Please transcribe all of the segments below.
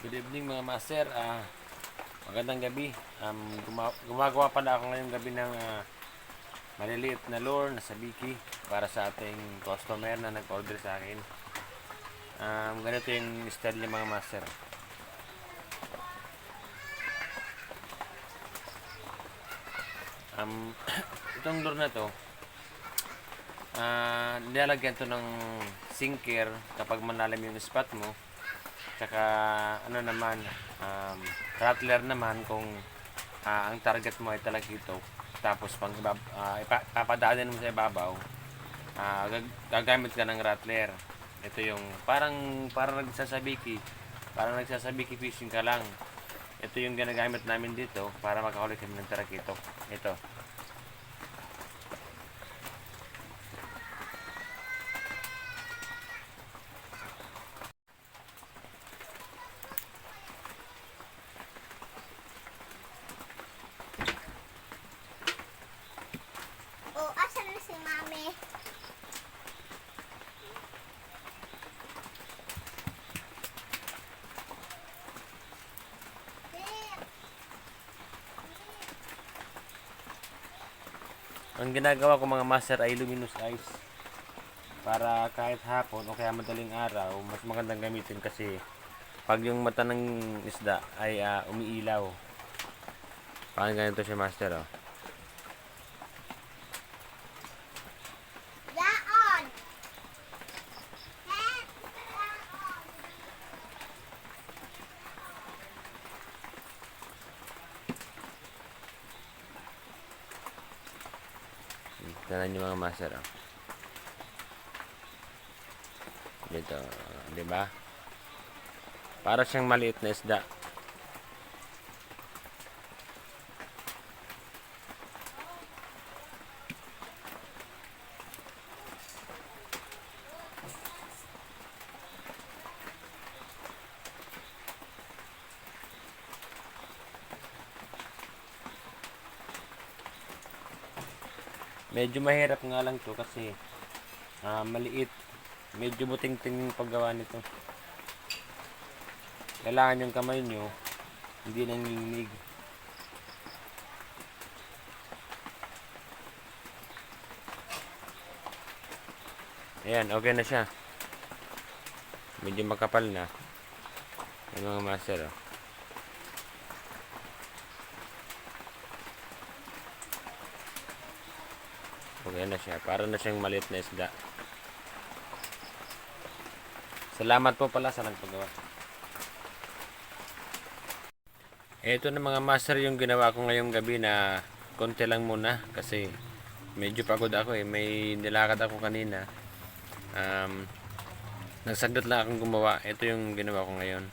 Good evening mga master. Magandang gabi. Gumagawa pala ako ngayong gabi ng maliliit na lure na sabiki para sa ating customer na nag-order sa akin. Ganito yung style niya mga master. Itong lure na to, nilalagyan to ng sinker kapag malalim yung spot mo. Tsaka ano naman, rattler naman kung ang target mo ay talagito. Tapos pag ipapadaanin mo sa ibabaw, gagamit ka ng rattler. Ito yung parang nagsasabiki fishing ka lang. Ito yung ginagamit namin dito para makahuli kami ng tarakito. Ito. Oh, asan na si Mami? Ang ginagawa ko mga master ay luminous eyes. Para kahit hapon o kaya madaling araw, mas magandang gamitin kasi pag yung mata ng isda ay umiilaw. Parang ganito siya master oh. Daon! Tignan niyo mga master oh. Dito, di ba? Para siyang maliit na isda. Medyo mahirap nga lang to kasi maliit. Medyo buting-ting yung paggawa nito. Kailangan yung kamay nyo hindi nanginginig. Ayan, okay na siya. Medyo makapal na. Yung mga master oh. Okay na siya. Para na siyang maliit na isda. Salamat po pala sa nagpagawa. Ito na mga master yung ginawa ko ngayong gabi na konti lang muna kasi medyo pagod ako eh. May nilakad ako kanina. Nagsagdat lang akong gumawa. Ito yung ginawa ko ngayon.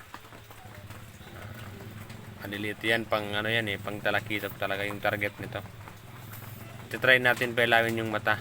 Maliliit yan. Pang ano yan eh. Pang talakito talaga yung target nito. Titry natin pailawin yung mata.